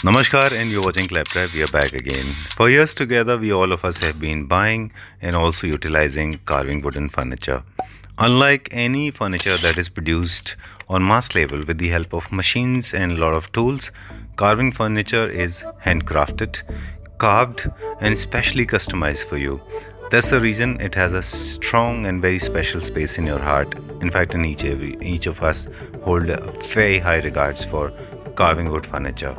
Namaskar, and you're watching Claptrap. We are back again. For years together, we all of us have been buying and also utilizing carving wooden furniture. Unlike any furniture that is produced on mass level with the help of machines and a lot of tools, carving furniture is handcrafted, carved, and specially customized for you. That's the reason it has a strong and very special space in your heart. In fact, in each of us hold very high regards for carving wood furniture.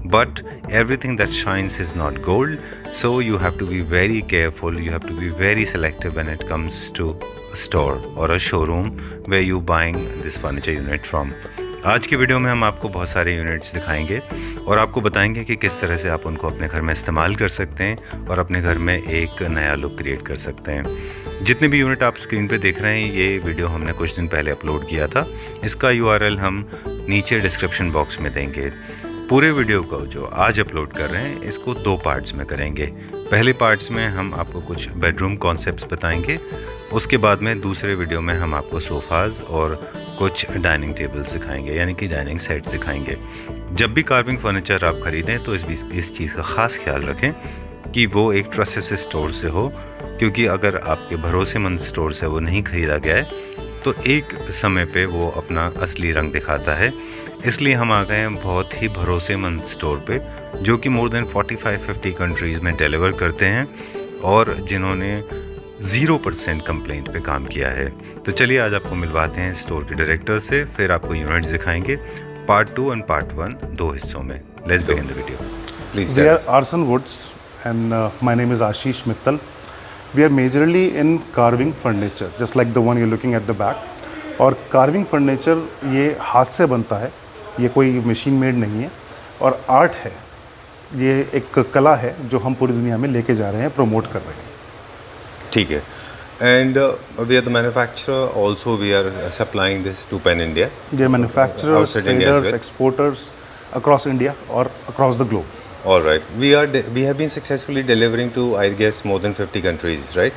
But everything that shines is not gold, so you have to be very careful, you have to be very selective when it comes to a store or a showroom where you buying this furniture unit from. आज की video में हम आपको बहुत सारे units दिखाएंगे और आपको बताएंगे कि किस तरह से आप उनको अपने घर में इस्तेमाल कर सकते हैं और अपने घर में एक नया लुक क्रिएट कर सकते हैं। जितने भी यूनिट आप स्क्रीन पे देख रहे हैं, ये वीडियो हमने कुछ दिन पहले अपलोड किया था। इसका URL हम नीचे डिस्क्रिप्शन बॉक्स में देंगे। पूरे वीडियो को जो आज अपलोड कर रहे हैं, इसको 2 पार्ट्स में करेंगे। पहले पार्ट्स में हम आपको कुछ बेडरूम कॉन्सेप्ट्स बताएंगे, उसके बाद में दूसरे वीडियो में हम आपको सोफ़ाज़ और कुछ डाइनिंग टेबल्स दिखाएंगे, यानी कि डाइनिंग सेट दिखाएंगे। जब भी कार्विंग फर्नीचर आप ख़रीदें तो इस चीज़ का ख़ास ख्याल रखें कि वो एक ट्रस्टेड स्टोर से हो, क्योंकि अगर आपके भरोसेमंद स्टोर से वो नहीं ख़रीदा गया है तो एक समय पे वो अपना असली रंग दिखाता है। इसलिए हम आ गए हैं बहुत ही भरोसेमंद स्टोर पे, जो कि मोर देन 45-50 कंट्रीज़ में डिलीवर करते हैं और जिन्होंने 0% कंप्लेंट पे काम किया है। तो चलिए आज आपको मिलवाते हैं स्टोर के डायरेक्टर से, फिर आपको यूनिट्स दिखाएंगे पार्ट 2 और पार्ट 1 2 हिस्सों में। Let's begin the video please. We are Arson Woods and my name is Ashish Mittal. We are majorly in carving furniture, just like the one you're looking at the back. और carving furniture ये हाथ से बनता है, ये कोई machine made नहीं है और आर्ट है। ये एक कला है जो हम पूरी दुनिया में लेके जा रहे हैं, प्रमोट कर रहे हैं। ठीक है। And we are the manufacturer. Also, we are supplying this to Pan India. We are manufacturers, outside India as traders, well. exporters across India or across the globe. All right. We have been successfully delivering to, I guess, more than 50 countries, right?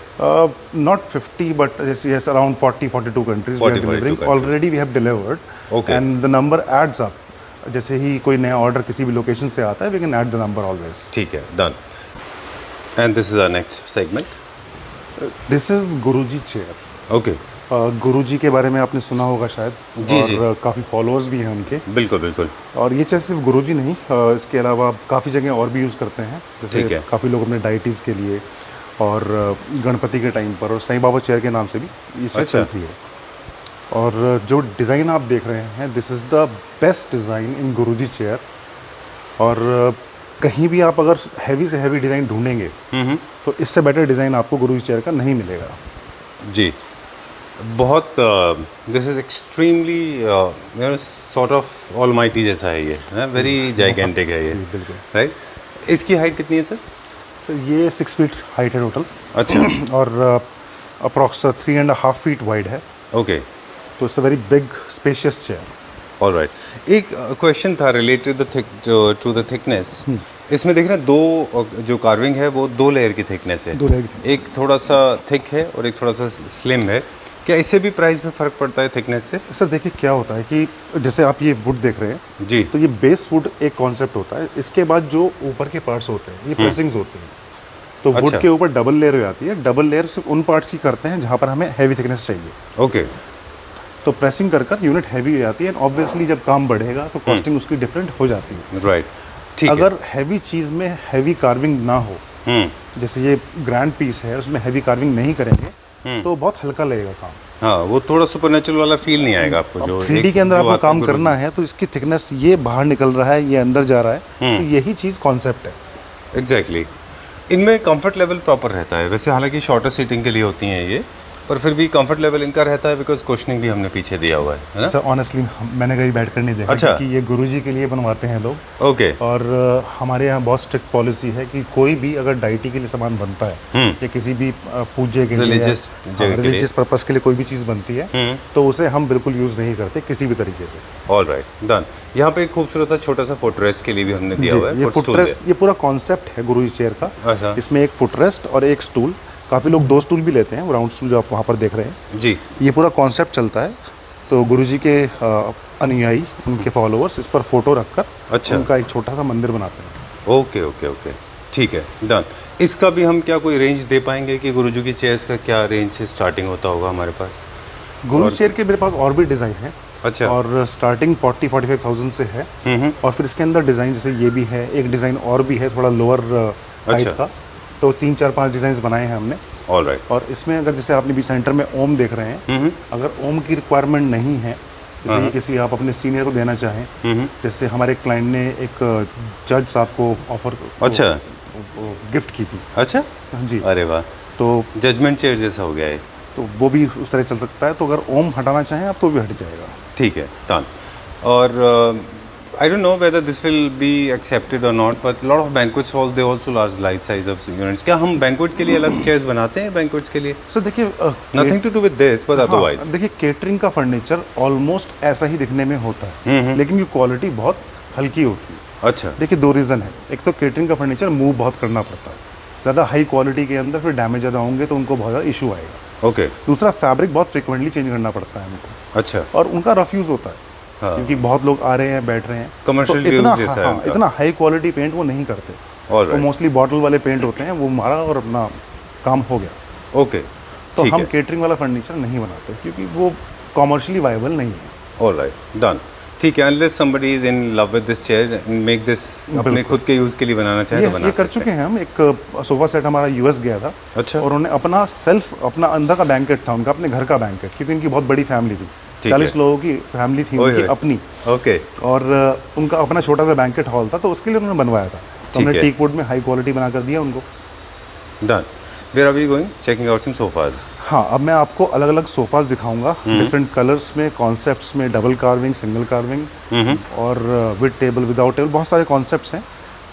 Not 50, but yes, around 40-42 countries 40, we are delivering. 42 countries. Already we have delivered. Okay. And the number adds up. जैसे ही कोई नया order किसी भी location से आता है, we can add the number always. ठीक है, done. And this is our next segment. This is Guruji chair. Okay. गुरुजी के बारे में आपने सुना होगा शायद, जी, और काफ़ी फॉलोअर्स भी हैं उनके। बिल्कुल बिल्कुल। और ये चेयर सिर्फ गुरुजी नहीं, इसके अलावा काफ़ी जगह और भी यूज़ करते हैं। जैसे काफ़ी लोग अपने डाइटीज़ के लिए और गणपति के टाइम पर, और साईं बाबा चेयर के नाम से भी ये चेयर चलती है। और जो डिज़ाइन आप देख रहे हैं, this is the best design in Guruji chair. और कहीं भी आप अगर हैवी से हैवी डिज़ाइन ढूंढेंगे तो इससे बेटर डिज़ाइन आपको गुरुजी चेयर का नहीं मिलेगा। जी, बहुत this is extremely sort of almighty जैसा है ये, वेरी जाइगेंटिक है ये। बिल्कुल राइट। इसकी हाइट कितनी है सर? सर ये 6 फीट हाइट है टोटल। अच्छा। और अप्रॉक्स 3.5 फीट वाइड है। ओके। तो it's a very big spacious chair. All right. एक क्वेश्चन था रिलेटेड टू द थिकनेस। इसमें देख रहे हैं 2 जो कार्विंग है वो 2 लेयर की थिकनेस है। 2 लेयर की। एक थोड़ा सा थिक है और एक थोड़ा सा स्लिम है। क्या इससे भी प्राइस में फ़र्क पड़ता है थिकनेस से? सर देखिए क्या होता है कि जैसे आप ये वुड देख रहे हैं जी, तो ये बेस वुड एक कॉन्सेप्ट होता है। इसके बाद जो ऊपर के पार्ट्स होते हैं ये प्रेसिंग्स होते हैं। तो वुड के ऊपर डबल लेयर हो जाती है। डबल लेयर सिर्फ उन पार्ट्स की करते हैं जहाँ पर हमें हैवी थिकनेस चाहिए। ओके। तो प्रेसिंग कर यूनिट हैवी हो जाती है। ऑब्वियसली जब काम बढ़ेगा तो कॉस्टिंग उसकी डिफरेंट हो जाती है। राइट। ठीक है। अगर हैवी चीज़ में हैवी कार्विंग ना हो, जैसे ये ग्रैंड पीस है, उसमें हैवी कार्विंग नहीं करेंगे तो बहुत हल्का लगेगा काम। हाँ, वो थोड़ा सुपरनेचुरल वाला फील नहीं आएगा आपको। जो 3D के अंदर आपको काम करना है तो इसकी थिकनेस ये बाहर निकल रहा है, ये अंदर जा रहा है, तो यही चीज़ कॉन्सेप्ट है। एग्जैक्टली। इनमें कंफर्ट लेवल प्रॉपर रहता है वैसे, हालांकि शॉर्टर सीटिंग के लिए होती हैं ये, पर फिर भी कंफर्ट लेवल इनका रहता है बिकॉज कुशनिंग भी हमने पीछे दिया हुआ है ना? सर ऑनेस्टली मैंने कहीं बैठ कर नहीं देखा। अच्छा। कि ये गुरुजी के लिए बनवाते हैं लोग। ओके। और हमारे यहाँ बहुत स्ट्रिक्ट पॉलिसी है कि कोई भी अगर डाइटी के लिए सामान बनता है या किसी भी पूजे के लिए, रिलीजियस पर्पस के लिए कोई भी चीज़ बनती है तो उसे हम बिल्कुल यूज़ नहीं करते किसी भी तरीके से। All right, done. यहाँ पे एक खूबसूरत छोटा सा फुटरेस्ट के लिए भी हमने दिया हुआ है। ये फुटरेस्ट, ये पूरा कॉन्सेप्ट है गुरुजी चेयर का। इसमें एक फुटरेस्ट और एक स्टूल, काफ़ी लोग 2 स्टूल भी लेते हैं, राउंड स्टूल जो आप वहाँ पर देख रहे हैं। जी। ये पूरा कॉन्सेप्ट चलता है। तो गुरुजी के अनुयायी, उनके फॉलोअर्स इस पर फोटो रखकर अच्छा। उनका एक छोटा सा मंदिर बनाते हैं। ओके ओके ओके, ठीक है, डन। इसका भी हम क्या कोई रेंज दे पाएंगे कि गुरुजी की चेयर्स का क्या रेंज से स्टार्टिंग होता होगा हमारे पास? गुरु चेयर के मेरे पास और भी डिज़ाइन है। अच्छा। और स्टार्टिंग 40-45,000 से है। और फिर इसके अंदर डिज़ाइन जैसे ये भी है, एक डिज़ाइन और भी है थोड़ा लोअर हाइट अच्छा। का। तो 3-4-5 डिज़ाइंस बनाए हैं हमने। All right. और इसमें अगर जैसे आपने भी सेंटर में ओम देख रहे हैं, अगर ओम की रिक्वायरमेंट नहीं है, जैसे ये किसी आप अपने सीनियर को देना चाहें, जैसे हमारे क्लाइंट ने एक जज साहब को ऑफर अच्छा गिफ्ट की थी। अच्छा जी। अरे वाह, तो जजमेंट चेयर जैसा हो गया है। तो वो भी उस तरह चल सकता है। तो अगर ओम हटाना चाहें आप तो भी हट जाएगा। ठीक है, डन। और I don't know whether this will be accepted or not, but a lot of banquets hall they also large light size of units. क्या हम banquet के लिए अलग chairs बनाते हैं banquets के लिए? सर देखिए Nothing to do with this, but otherwise. देखिए केटरिंग का फर्नीचर ऑलमोस्ट ऐसा ही दिखने में होता है, लेकिन ये क्वालिटी बहुत हल्की होती है। अच्छा। देखिए 2 रीज़न है। एक तो केटरिंग का फर्नीचर मूव बहुत करना पड़ता है, ज़्यादा हाई क्वालिटी के अंदर फिर डैमेज ज़्यादा होंगे तो उनको बहुत ज़्यादा इशू आएगा। ओके। दूसरा फैब्रिक बहुत फ्रिक्वेंटली चेंज करना पड़ता है उनको, अच्छा। और उनका रफ यूज़ होता है। हाँ। क्योंकि बहुत लोग आ रहे हैं, बैठ रहे हैं, Commercial तो इतना use जैसा है उनका। इतना हाई क्वालिटी पेंट वो नहीं करते। All right. वो मोस्टली बॉटल वाले पेंट होते हैं, वो मारा और अपना काम हो गया। ओके, तो ठीक हम है। केटरिंग वाला फर्नीचर नहीं बनाते क्योंकि वो कॉमर्शियली वायबल नहीं है। All right, done. ठीक है, unless somebody is in love with this chair and make this अपने खुद के यूज़ के लिए बनाना चाहे तो बना ये कर सकते चुके हैं हम। एक सोफा सेट हमारा यूएस गया था। अच्छा। और उन्होंने अपना अपना अंदर का बैंकेट था उनका, अपने घर का बैंकेट, क्योंकि उनकी बहुत बड़ी फैमिली थी। ठीक 40 है। लोगों की फैमिली थी ओए उनकी होए। अपनी। ओके, और उनका अपना छोटा सा बैंकेट हॉल था, तो उसके लिए उन्होंने बनवाया था। तो ठीक हमने है। टीक वुड में हाई क्वालिटी बना कर दिया उनको। Done. Where are we going? Checking out some sofas. हाँ, अब मैं आपको अलग अलग सोफाज दिखाऊंगा, डिफरेंट कलर्स में, कॉन्सेप्ट्स में, डबल कार्विंग, सिंगल कार्विंग और विद टेबल, विदाउट टेबल, बहुत सारे कॉन्सेप्ट्स हैं।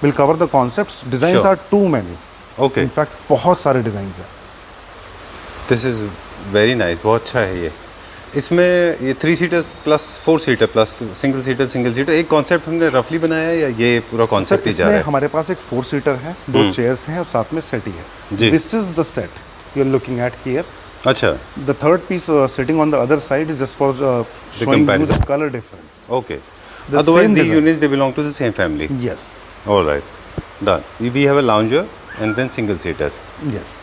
Will cover the concepts. Designs Sure. Are too many. Okay, in fact बहुत सारे डिजाइंस हैं। दिस इज़ वेरी नाइस, बहुत अच्छा है ये। इसमें ये 3 seater plus 4 seater plus single seater एक कॉन्सेप्ट हमने रफली बनाया है या ये पूरा सर कॉन्सेप्ट ही जा इसमें रहा है? हमारे पास एक 4 सीटर है, 2 चेयर्स हैं और साथ में सेट ही है। जी। This is the set you are looking at here. अच्छा, the third piece sitting on the other side is just for showing you the comparison. Colour difference. Okay. The Otherwise same these design. units they belong to the same family. Yes All right, done. We have a lounger and then single seaters. Yes.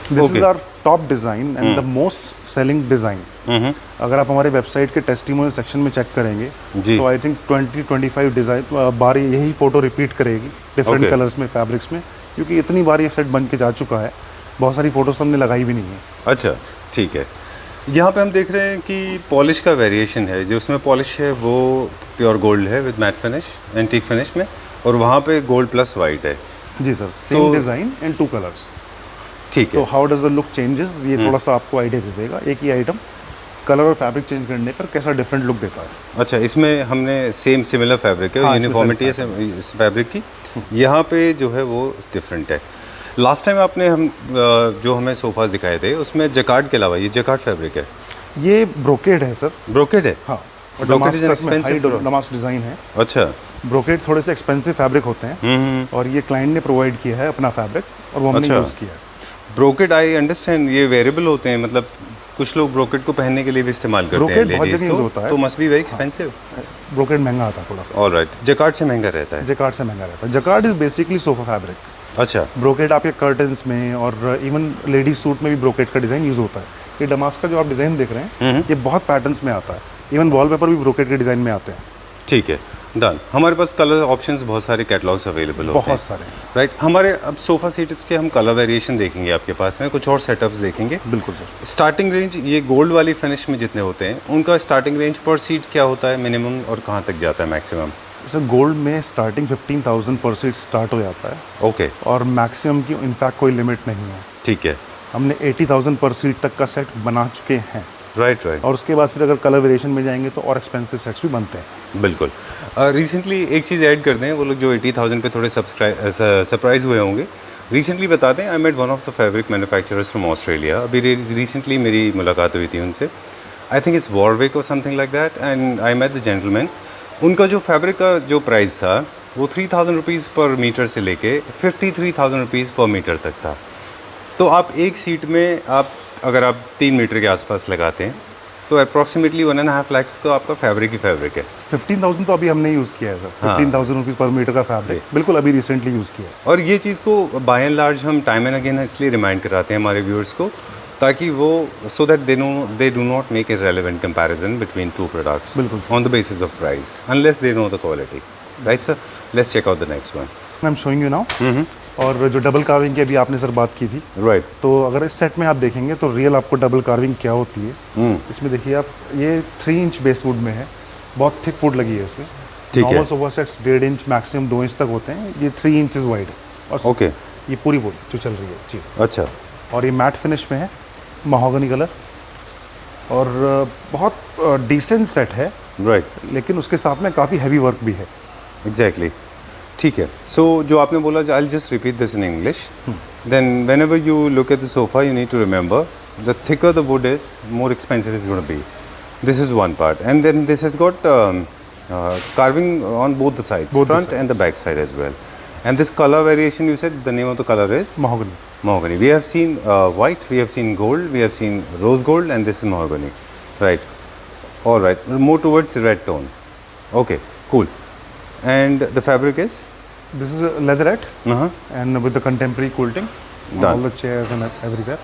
This Okay. Is our top design and the most selling design. अगर आप हमारे website के testimonial section में check करेंगे जी। तो I think 20-25 design बार यही photo repeat करेगी different Okay. Colours में, फैब्रिक्स में, क्योंकि इतनी बार ये सेट बन के जा चुका है। बहुत सारी फोटोज हमने लगाई भी नहीं है। अच्छा, ठीक है। यहाँ पे हम देख रहे हैं कि पॉलिश का वेरिएशन है, जो उसमें पॉलिश है वो प्योर गोल्ड है with matte finish, antique finish में, और वहाँ पे गोल्ड प्लस वाइट है। जी सर, सेम तो- डिजाइन एंड 2 कलर्स। ठीक तो है, how does the look changes, ये थोड़ा सा आपको आइडिया दे देगा। एक ही आइटम कलर और फैब्रिक चेंज करने पर कैसा डिफरेंट लुक देता है। अच्छा, इसमें हमने सिमिलर फैब्रिक है, हाँ, इसमें यूनिफॉर्मिटी है फैब्रिक की। यहाँ पे जो है वो डिफरेंट है। लास्ट टाइम आपने जो हमें सोफाज दिखाए थे उसमें जकार्ड के अलावा ये जकार्ड फैब्रिक है, ये ब्रोकेड है सर। ब्रोकेड है। हाँ, और Brocade is an Damascus में expensive हाई डमास्क डिज़ाइन है। अच्छा। ब्रोकेड थोड़े से एक्सपेंसिव फैब्रिक होते हैं, और ये क्लाइंट ने प्रोवाइड किया है अपना फैब्रिक और वो हमने अच्छा। यूज़ किया है। ब्रोकेड आई अंडरस्टैंड, ये वेरिएबल होते हैं, मतलब कुछ लोग ब्रोकेड को पहनने के लिए भी इस्तेमाल करते हैं Brocade बहुत लेडीज जगह को, use होता है। तो must be very expensive. Brocade महंगा आता है थोड़ा सा, ऑलराइट, जकार्ड से महंगा रहता है। जकार्ड से महंगा रहता है। Jacquard is basically sofa fabric. अच्छा, ब्रोकेड आपके कर्टन्स में और इवन लेडीज सूट में भी ब्रोकेड का डिज़ाइन यूज़ होता है। ये डमास्क का जो आप डिज़ाइन देख रहे हैं ये बहुत पैटर्न्स में आता है, इवन वॉलपेपर भी ब्रोकेड के डिज़ाइन में आते हैं। ठीक है, डन। हमारे पास कलर ऑप्शंस बहुत सारे कैटलॉग्स अवेलेबल होते हैं, बहुत सारे। राइट। हमारे अब सोफ़ा सीट्स के हम कलर वेरिएशन देखेंगे आपके पास में, कुछ और सेटअप्स देखेंगे। बिल्कुल सर। स्टार्टिंग रेंज ये गोल्ड वाली फिनिश में जितने होते हैं उनका स्टार्टिंग रेंज पर सीट क्या होता है मिनिमम, और कहाँ तक जाता है मैक्सिमम? सर गोल्ड में स्टार्टिंग 15,000 पर सीट स्टार्ट हो जाता है, ओके, और मैक्सिमम की इनफैक्ट कोई लिमिट नहीं है। ठीक है, हमने 80,000 पर सीट तक का सेट बना चुके हैं, राइट राइट, और उसके बाद फिर अगर कलर वेरिएशन में जाएंगे तो और एक्सपेंसिव सेट्स भी बनते हैं। बिल्कुल। रिसेंटली एक चीज़ ऐड कर दें, वो लोग जो 80,000 पे थोड़े सरप्राइज हुए होंगे, रिसेंटली बता दें, I met one of the fabric manufacturers from Australia. अभी रिसेंटली मेरी मुलाकात हुई थी उनसे, आई थिंक इट्स वॉरविक और something like that, and I met the gentleman. उनका जो फैब्रिक का जो प्राइस था वो 3,000 रुपीज़ पर मीटर से लेके 53,000 रुपीज़ पर मीटर तक था। तो आप एक सीट में आप अगर आप 3 मीटर के आसपास लगाते हैं तो अप्रॉक्सीमेटली 1.5 लाख तो आपका फैब्रिक ही फैब्रिक है। 15,000 तो अभी हमने यूज़ किया है सर। 15,000 रुपीज़ पर मीटर का फैब्रिक बिल्कुल अभी रिसेंटली यूज़ किया है। और ये चीज़ को बाय एंड लार्ज हम टाइम एंड अगेन इसलिए रिमाइंड कराते हैं हमारे व्यूअर्स को, ताकि वो so that they do not make a relevant comparison between two products बिल्कुल on the basis of price unless they know the quality, right sir? Let's check out the next one. I am showing you now. और जो double carving की अभी आपने sir बात की थी, right. तो अगर इस सेट में आप देखेंगे तो रियल आपको डबल कार्विंग क्या होती है। इसमें देखिए आप, ये 3 इंच बेस वुड में है, बहुत थिक वुड लगी है इसमें। ठीक है। Normal sofa sets 1.5 inch maximum 2 inch तक होते हैं, ये 3 इंचेस वाइड है। और ओके, ये पूरी वुड जो चल रही है जी। अच्छा। और ये मैट फिनिश में है, महोगनी कलर, और बहुत डिसेंट सेट है, राइट। लेकिन उसके साथ में काफ़ी हैवी वर्क भी है। एग्जैक्टली, ठीक है। सो जो आपने बोला, I just repeat this in English, then whenever you look at the sofa you need to remember the thicker the wood is, more expensive is gonna be. This is one part, and then this has got carving on both the sides, front and the back side as well. And this color variation, you said the name of the color is? Mahogany. Mahogany. We have seen white, we have seen gold, we have seen rose gold, and this is mahogany. Right. All right. More towards red tone. Okay. Cool. And the fabric is? This is a leatherette, Uh-huh. and with the contemporary quilting on Done. all the chairs and everywhere.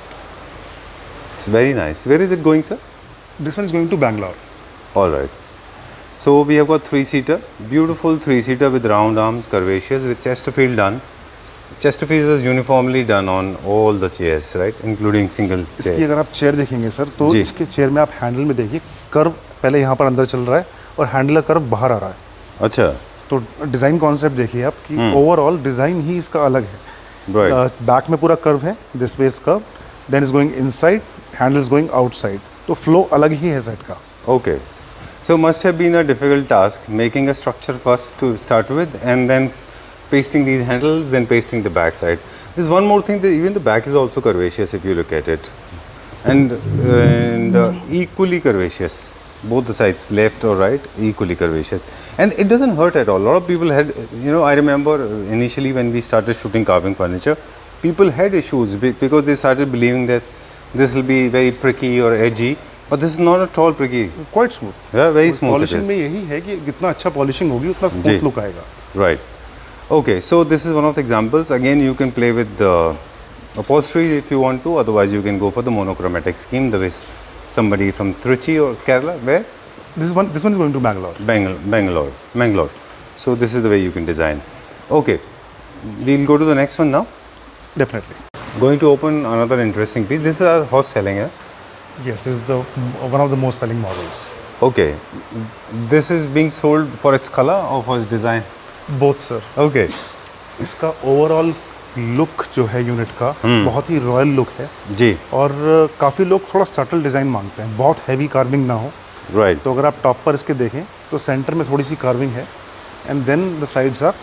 It's very nice. Where is it going, sir? This one is going to Bangalore. All right. So we have got 3-seater, beautiful 3-seater with round arms, curvaceous, with Chesterfield done. Chesterfield is uniformly done on all the chairs, right, including single इसकी chair. अगर आप chair देखेंगे sir, तो जी। इसके chair में आप handle में देखिए, कर्व पहले यहाँ पर अंदर चल रहा है और हैंडल का कर्व बाहर आ रहा है। अच्छा, तो डिज़ाइन कॉन्सेप्ट देखिए आप कि ओवरऑल डिज़ाइन ही इसका अलग है। right. बैक में पूरा कर्व है, this way is curve, then is going inside, handle is going outside, तो फ्लो अलग ही है सेट का। Okay. So must have been a difficult task making a structure first to start with, and then pasting these handles, then pasting the back side. There's one more thing, that even the back is also curvaceous if you look at it, and equally curvaceous. Both the sides, left or right, equally curvaceous, and it doesn't hurt at all. A lot of people had, I remember initially when we started shooting carving furniture, people had issues because they started believing that this will be very pricky or edgy. But this is not at all pricky. Quite smooth, Yeah, very smooth it polishing is. में यही है कि जितना अच्छा polishing होगी उतना जी। Smooth look आएगा। Right. Okay, so this is one of the examples. Again, you can play with the upholstery if you want to. Otherwise, you can go for the monochromatic scheme. The way somebody from Trichy or Kerala, where? This one is going to Bangalore. Bangalore. So this is the way you can design. Okay, we'll go to the next one now. Definitely. Going to open another interesting piece. This is our horse selling, huh? Yes, this is the one of the most selling models. Okay, this is being sold for its color or for its design? Both sir. Okay. इसका overall look जो है unit का बहुत ही royal look है, जी. और काफ़ी लोग थोड़ा सटल डिज़ाइन मांगते हैं, बहुत हैवी कार्विंग ना हो। Right. तो अगर आप टॉप पर इसके देखें तो सेंटर में थोड़ी सी कार्विंग है, and then the sides are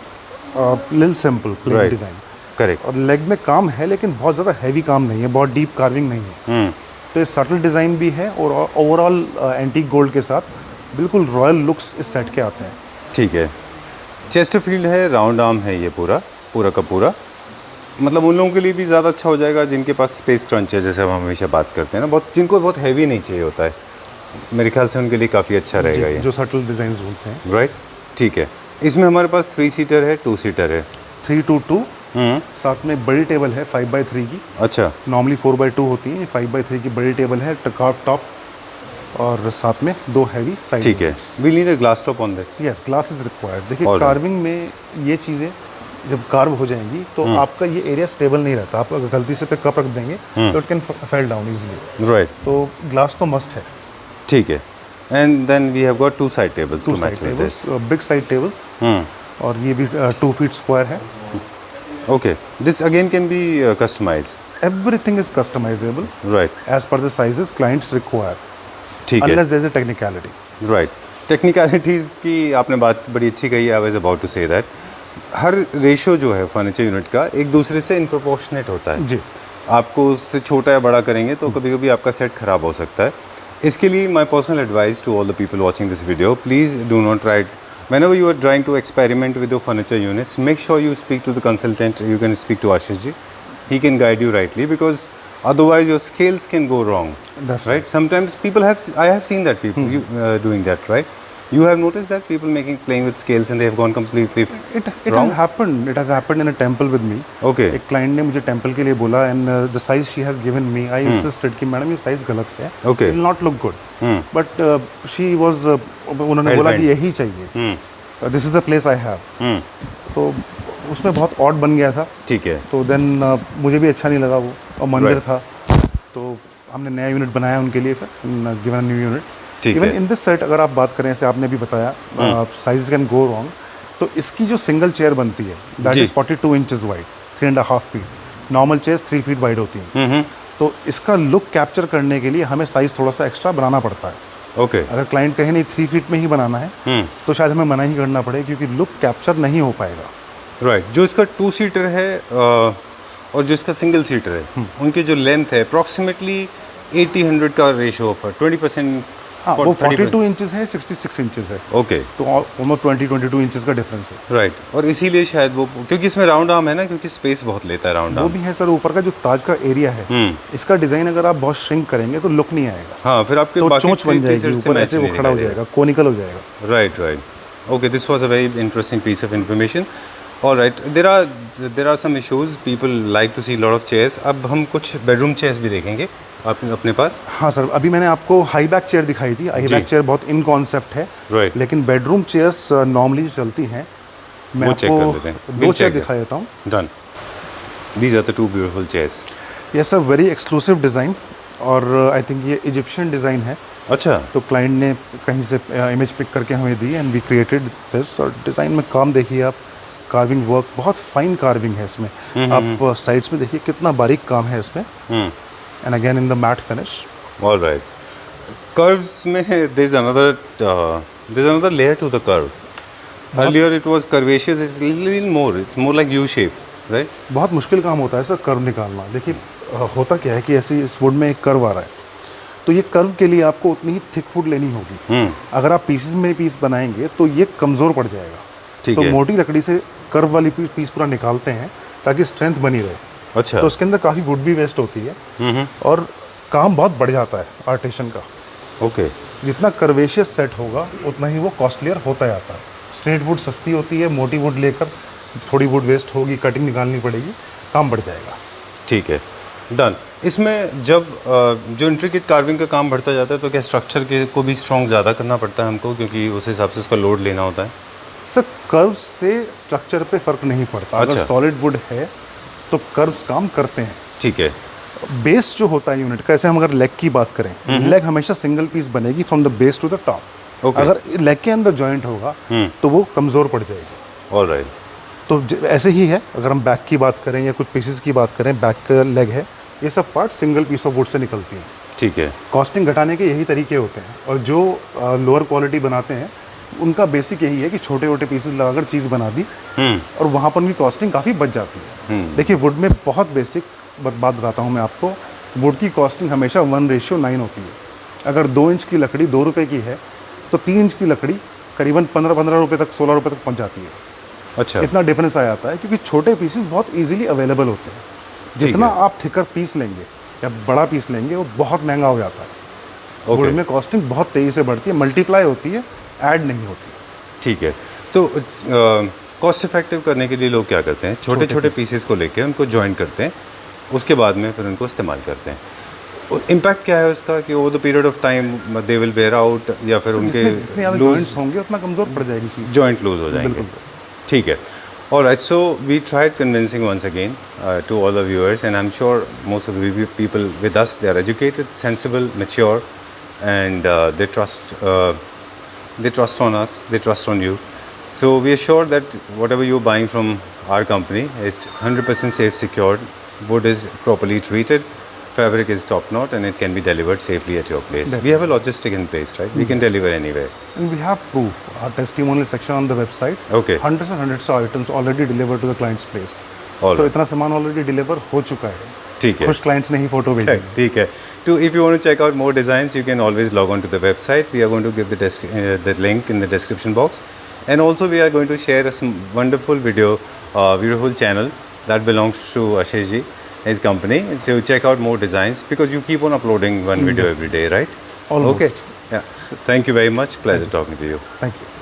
little simple plain Right. Design, Correct. और लेग में काम है लेकिन बहुत ज़्यादा हैवी काम नहीं है, बहुत डीप कार्विंग नहीं है। तो ये सटल डिज़ाइन भी है, और ओवरऑल एंटीक गोल्ड के साथ बिल्कुल रॉयल लुक्स इस सेट के आते हैं। ठीक है। चेस्टरफील्ड है, राउंड आर्म है, ये पूरा का पूरा, मतलब उन लोगों के लिए भी ज़्यादा अच्छा हो जाएगा जिनके पास स्पेस क्रंच है, जैसे हम हमेशा बात करते हैं ना, बहुत जिनको बहुत हैवी नहीं चाहिए होता है, मेरे ख्याल से उनके लिए काफ़ी अच्छा रहेगा ये। जो सटल डिज़ाइन होते हैं। राइट, ठीक है। इसमें हमारे पास 3-सीटर है, 2-सीटर है। 3-2-2, साथ में बड़ी टेबल है 5x3 की। अच्छा, नॉर्मली 4x2 होती है, 5x3 की बड़ी टेबल है, टकाव टॉप, और साथ में 2 हैवी साइड। ठीक है। We need a glass top on this. Yes, glass is required. देखिए Alright. कार्विंग में ये चीज़ें जब कार्व हो जाएंगी तो आपका ये एरिया स्टेबल नहीं रहता, आप अगर गलती से पे कप रख देंगे तो it can fell down easily. Right, तो ग्लास तो मस्ट है। ठीक है। And then we have got 2 side tables to 2 side match with this. Tables, big side tables, और ये भी 2 फीट स्क्वायर है। Okay, this again can be customised. Everything is customisable right, as per the sizes clients require, ठीक है। Unless there is a technicality. Right, technicalities की आपने बात बड़ी अच्छी कही। I was about to say that हर रेशो जो है फर्नीचर यूनिट का एक दूसरे से इनप्रोपोर्शनेट होता है। जी। आपको उससे छोटा या बड़ा करेंगे तो कभी कभी आपका सेट ख़राब हो सकता है। इसके लिए my personal advice to all the people watching this video, please do not try whenever you are trying to experiment with your furniture units, make sure you speak to the consultant. You can speak to Ashish ji, he can guide you rightly, because Otherwise, your scales can go wrong. That's right. Sometimes I have seen that people doing that, right? You have noticed that people playing with scales and they have gone completely It wrong. has happened. It has happened in a temple with me. Okay. एक client ने मुझे temple के लिए बोला and the size she has given me I insisted कि madam ये size गलत है, Okay. It will not look good, but she was उन्होंने बोला कि यही चाहिए, this is the place I have, तो उसमें बहुत ऑड बन गया था। ठीक है। तो देन मुझे भी अच्छा नहीं लगा वो, और मंदिर Right. था, तो हमने नया यूनिट बनाया उनके लिए, फिर गिवन न्यू यूनिट। ठीक इवन है। इन दिस सेट अगर आप बात करें, जैसे आपने भी बताया साइज कैन गो रॉन्ग, तो इसकी जो सिंगल चेयर बनती है दैट जी। Is 42 inches wide, 3.5 feet, normal chairs 3 feet wide होती हैं। तो इसका लुक कैप्चर करने के लिए हमें साइज थोड़ा सा एक्स्ट्रा बनाना पड़ता है। ओके। अगर क्लाइंट कहे नहीं 3 फीट में ही बनाना है, तो शायद हमें मना ही करना पड़े, क्योंकि लुक कैप्चर नहीं हो पाएगा। राइट। जो इसका 2 सीटर है और जो इसका सिंगल सीटर है, उनकी जो लेंथ है अप्रॉक्सीमेटली 80-100 का रेशियो ऑफ 20%। हाँ, वो 42 इंचेस है, 66 इंचेस है, ओके। तो ऑलमोस्ट 22 इंचेस का डिफरेंस है। राइट। और इसीलिए शायद वो, क्योंकि इसमें राउंड आर्म है ना, क्योंकि स्पेस बहुत लेता है राउंड वो आर्म। भी है सर, ऊपर का जो ताज का एरिया है, इसका डिजाइन अगर आप बहुत श्रिंक करेंगे तो लुक नहीं आएगा, हाँ, फिर आपके तो बाकी चोंच बन जाएगी pieces से ऊपर, match ऐसे वो नहीं खड़ा हो दिखाई जाएगा, कोनिकल हो जाएगा। देगा। Right, right. Okay, this was a very interesting piece of information. All right, there are some issues. People like to see a lot of chairs. अब हम कुछ बेडरूम चेयर्स भी देखेंगे अपने पास। हाँ सर, अभी मैंने आपको हाई बैक चेयर दिखाई थी। हाई बैक चेयर बहुत इन कॉन्सेप्ट है, Right. लेकिन बेडरूम चेयर्स नॉर्मली चलती हैं। मैं वो check कर लेते आपको हैं। दो We'll चेयर check दिखा देता हूँ। Done. These are the two beautiful chairs. ये सर वेरी एक्सक्लूसिव डिज़ाइन, और आई थिंक ये इजिप्शियन डिज़ाइन है। अच्छा। तो क्लाइंट ने कहीं से इमेज पिक करके हमें दी एंड वी क्रिएटेड दिस। और डिज़ाइन में काम देखिए आप, कार्विंग वर्क बहुत फाइन कार्विंग है इसमें। आप साइड्स में देखिए कितना बारीक काम है इसमें, and again in the matte finish. All right. Curves में there's another layer to the curve. Earlier it was curvaceous. It's a little more. It's more like U shape, right? बहुत मुश्किल काम होता है सर कर्व निकालना। देखिए होता क्या है कि ऐसे इस वुड में एक कर्व आ रहा है, तो ये कर्व के लिए आपको उतनी ही थिक वुड लेनी होगी। अगर आप पीसेस में पीस बनाएंगे तो ये कमज़ोर पड़ जाएगा। ठीक तो है। मोटी लकड़ी से कर्व वाली पीस पूरा निकालते हैं ताकि स्ट्रेंथ बनी रहे। अच्छा। तो उसके अंदर काफ़ी वुड भी वेस्ट होती है, और काम बहुत बढ़ जाता है आर्टिशन का। ओके। जितना कर्वेशियस सेट होगा उतना ही वो कॉस्टलियर होता जाता है। स्ट्रेट वुड सस्ती होती है, मोटी वुड लेकर थोड़ी वुड वेस्ट होगी, कटिंग निकालनी पड़ेगी, काम बढ़ जाएगा। ठीक है, डन। इसमें जब जो इंट्रिकेट कार्विंग का काम बढ़ता जाता है, तो क्या स्ट्रक्चर के को भी स्ट्रॉन्ग ज़्यादा करना पड़ता है हमको, क्योंकि उस हिसाब से उसका लोड लेना होता है? सर कर्व से स्ट्रक्चर पे फ़र्क नहीं पड़ता। अगर अच्छा। सॉलिड वुड है तो कर्व्स काम करते हैं। ठीक है। बेस जो होता है यूनिट का, ऐसे हम अगर लेग की बात करें, लेग हमेशा सिंगल पीस बनेगी from the base to the top. Okay. अगर लेग के अंदर जॉइंट होगा तो वो कमज़ोर पड़ जाएगी। All right. तो ऐसे ही है, अगर हम बैक की बात करें या कुछ पीसेस की बात करें, बैक का लेग है, ये सब part single piece of wood से निकलती हैं। ठीक है। कॉस्टिंग घटाने के यही तरीके होते हैं, और जो लोअर क्वालिटी बनाते हैं उनका बेसिक यही है कि छोटे छोटे पीसेस लगाकर चीज़ बना दी, और वहाँ पर भी कॉस्टिंग काफ़ी बच जाती है। देखिए वुड में बहुत बेसिक बात बताता हूँ मैं आपको, वुड की कॉस्टिंग हमेशा 1:9 होती है। अगर 2 इंच की लकड़ी 2 रुपये की है, तो 3 इंच की लकड़ी करीबन 15 रुपये तक, 16 रुपये तक पहुँच जाती है। अच्छा। इतना डिफरेंस आ जाता है, क्योंकि छोटे पीसेस बहुत इजीली अवेलेबल होते हैं। जितना आप थिकर पीस लेंगे या बड़ा पीस लेंगे, वो बहुत महंगा हो जाता है। वुड में कॉस्टिंग बहुत तेज़ी से बढ़ती है, मल्टीप्लाई होती है, ऐड नहीं होती। ठीक है। तो कॉस्ट इफेक्टिव करने के लिए लोग क्या करते हैं, छोटे छोटे पीसेस को लेके उनको जॉइन करते हैं, उसके बाद में फिर उनको इस्तेमाल करते हैं। इम्पैक्ट क्या है उसका कि over the period of time they will wear out, या फिर उनके जितने ज़्यादा जॉइंट्स होंगे उतना कमज़ोर पड़ जाएगी चीज़, जॉइंट लूज हो जाएंगे। ठीक है। All right, so we tried convincing once again to all the viewers, and I'm sure most of the people with us, they are educated, sensible, mature, and they trust on us, they trust on you. So we are sure that whatever you're buying from our company is 100% safe, secured, wood is properly treated, fabric is top notch, and it can be delivered safely at your place. Definitely. We have a logistic in place, right? We can deliver anywhere. and we have proof. Our testimonial section on the website. Okay. Hundreds and hundreds of items already delivered to the client's place. All तो right. इतना सामान already deliver हो चुका है। ठीक है। कुछ clients ने ही फोटो भेजी। ठीक है। To if you want to check out more designs, you can always log on to the website. We are going to give the link in the description box, and also we are going to share a some wonderful video, beautiful channel that belongs to Ashish ji, his company. So check out more designs because you keep on uploading one video every day, right? Almost. Okay. Yeah. Thank you very much. Pleasure talking to you. Thank you.